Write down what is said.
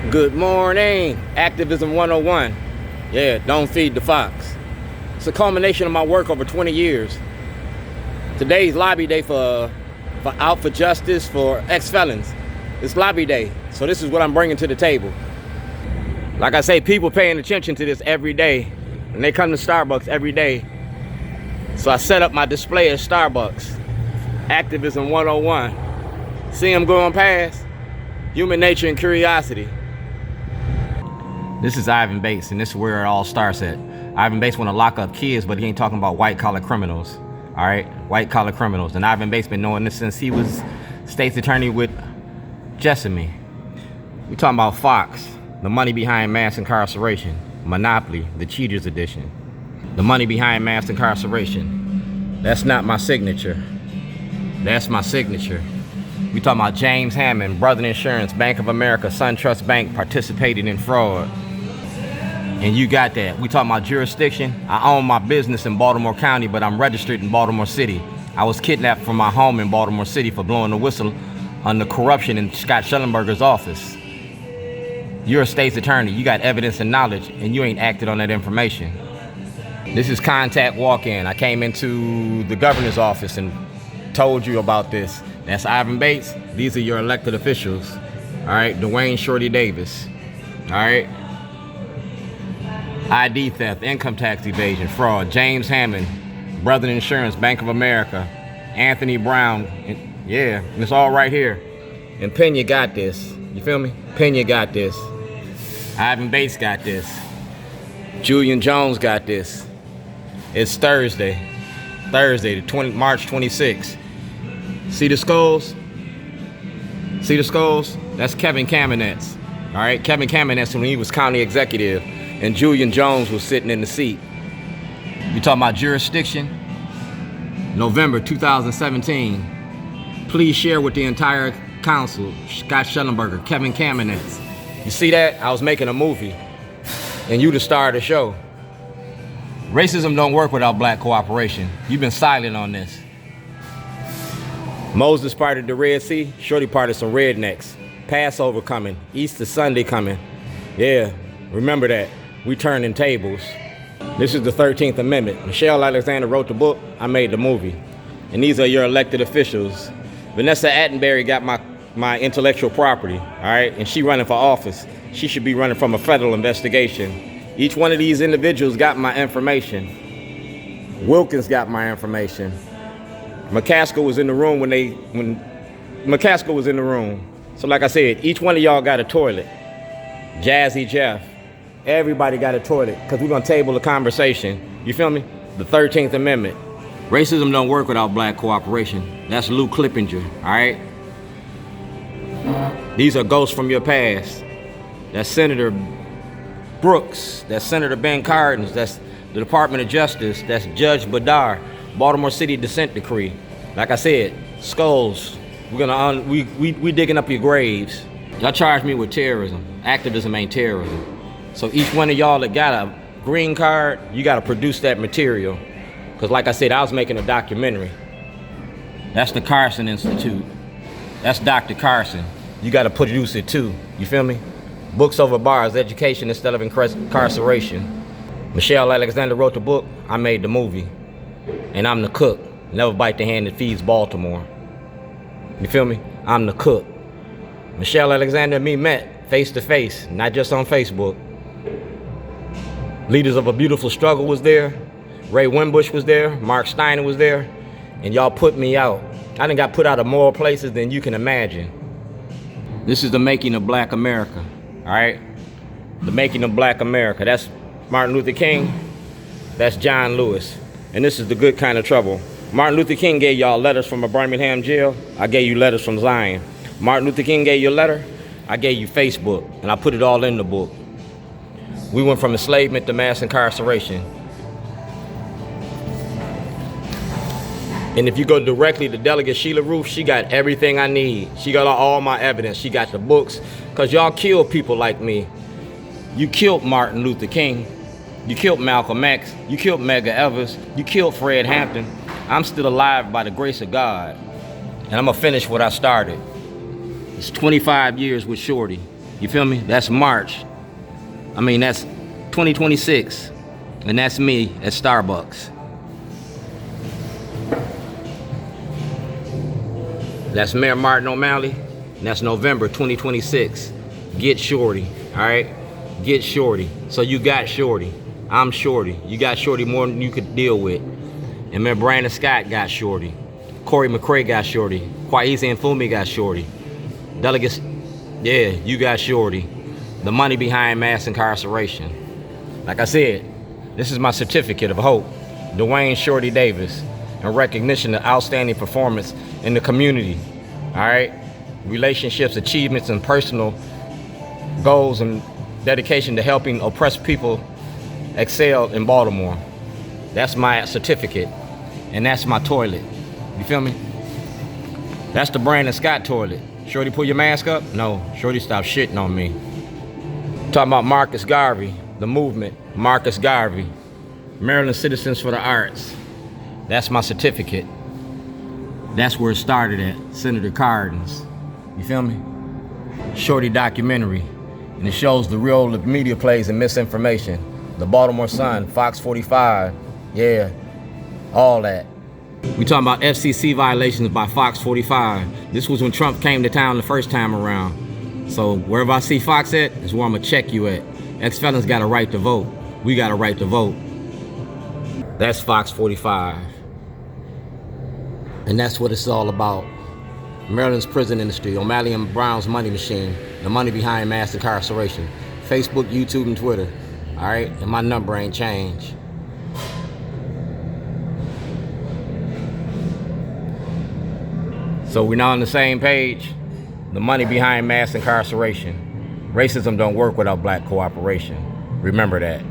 Good morning, Activism 101. Yeah, don't feed the fox. It's a culmination of my work over 20 years. Today's lobby day for Out for Justice for ex-felons. It's lobby day, so this is what I'm bringing to the table. Like I say, people paying attention to this every day, and they come to Starbucks every day. So I set up my display at Starbucks. Activism 101. See them going past? Human nature and curiosity. This is Ivan Bates, and this is where it all starts at. Ivan Bates want to lock up kids, but he ain't talking about white-collar criminals. All right? White-collar criminals. And Ivan Bates been knowing this since he was state's attorney with Jessamy. We talking about Fox, the money behind mass incarceration. Monopoly, the cheaters edition. The money behind mass incarceration. That's not my signature. That's my signature. We talking about James Hammond, Brother Insurance, Bank of America, SunTrust Bank participated in fraud. And you got that. We talking about jurisdiction. I own my business in Baltimore County, but I'm registered in Baltimore City. I was kidnapped from my home in Baltimore City for blowing the whistle on the corruption in Scott Schellenberger's office. You're a state's attorney. You got evidence and knowledge, and you ain't acted on that information. This is contact walk-in. I came into the governor's office and told you about this. That's Ivan Bates. These are your elected officials. All right, Dwayne Shorty Davis. All right. ID theft, income tax evasion, fraud. James Hammond, Brother Insurance, Bank of America, Anthony Brown. Yeah, it's all right here. And Pena got this. You feel me? Pena got this. Ivan Bates got this. Julian Jones got this. It's Thursday, March 26th. See the skulls? See the skulls? That's Kevin Kamenetz. All right, Kevin Kamenetz when he was county executive, and Julian Jones was sitting in the seat. You talking about jurisdiction? November 2017. Please share with the entire council. Scott Schellenberger, Kevin Kamenetz. You see that? I was making a movie, and you the star of the show. Racism don't work without black cooperation. You've been silent on this. Moses parted the Red Sea, Shorty parted some rednecks. Passover coming, Easter Sunday coming. Yeah, remember that. We turning tables. This is the 13th Amendment. Michelle Alexander wrote the book, I made the movie. And these are your elected officials. Vanessa Attenberry got my intellectual property, all right? And she running for office. She should be running from a federal investigation. Each one of these individuals got my information. Wilkins got my information. McCaskill was in the room when McCaskill was in the room. So like I said, each one of y'all got a toilet. Jazzy Jeff, everybody got a toilet, because we're gonna table the conversation. You feel me? The 13th Amendment. Racism don't work without black cooperation. That's Lou Clippinger, all right? These are ghosts from your past. That's Senator Brooks, that's Senator Ben Cardin, that's the Department of Justice, that's Judge Badar, Baltimore City Dissent Decree. Like I said, skulls. We digging up your graves. Y'all charge me with terrorism. Activism ain't terrorism. So each one of y'all that got a green card, you gotta produce that material. Because like I said, I was making a documentary. That's the Karson Institute. That's Dr. Karson. You gotta produce it too, you feel me? Books over bars, education instead of incarceration. Michelle Alexander wrote the book, I made the movie. And I'm the cook. Never bite the hand that feeds Baltimore. You feel me? I'm the cook. Michelle Alexander and me met face to face, not just on Facebook. Leaders of a Beautiful Struggle was there. Ray Winbush was there. Mark Steiner was there. And y'all put me out. I done got put out of more places than you can imagine. This is the making of Black America, all right? The making of Black America. That's Martin Luther King. That's John Lewis. And this is the good kind of trouble. Martin Luther King gave y'all letters from a Birmingham jail. I gave you letters from Zion. Martin Luther King gave you a letter. I gave you Facebook, and I put it all in the book. We went from enslavement to mass incarceration. And if you go directly to Delegate Sheila Roof, she got everything I need. She got all my evidence. She got the books. Because y'all killed people like me. You killed Martin Luther King. You killed Malcolm X. You killed Medgar Evers. You killed Fred Hampton. I'm still alive by the grace of God. And I'm going to finish what I started. It's 25 years with Shorty. You feel me? That's March. That's 2026. And that's me at Starbucks. That's Mayor Martin O'Malley. And that's November 2026. Get Shorty. All right? Get Shorty. So you got Shorty. I'm Shorty. You got Shorty more than you could deal with. And man, Brandon Scott got Shorty. Corey McCray got Shorty. Kwesi and Fumi got Shorty. Delegates, yeah, you got Shorty. The money behind mass incarceration. Like I said, this is my certificate of hope. Dwayne Shorty Davis, in recognition of outstanding performance in the community. All right? Relationships, achievements, and personal goals and dedication to helping oppressed people excel in Baltimore. That's my certificate. And that's my toilet. You feel me? That's the Brandon Scott toilet. Shorty, pull your mask up? No, Shorty, stop shitting on me. Talking about Marcus Garvey, the movement, Marcus Garvey, Maryland Citizens for the Arts. That's my certificate. That's where it started at, Senator Cardin's. You feel me? Shorty documentary. And it shows the real media plays and misinformation. The Baltimore Sun, Fox 45, yeah, all that. We talking about FCC violations by Fox 45. This was when Trump came to town the first time around. So wherever I see Fox at, is where I'm gonna check you at. Ex-felons got a right to vote. We got a right to vote. That's Fox 45. And that's what it's all about. Maryland's prison industry, O'Malley and Brown's money machine, the money behind mass incarceration. Facebook, YouTube, and Twitter. All right, and my number ain't changed. So we're now on the same page. The money behind mass incarceration. Racism don't work without black cooperation. Remember that.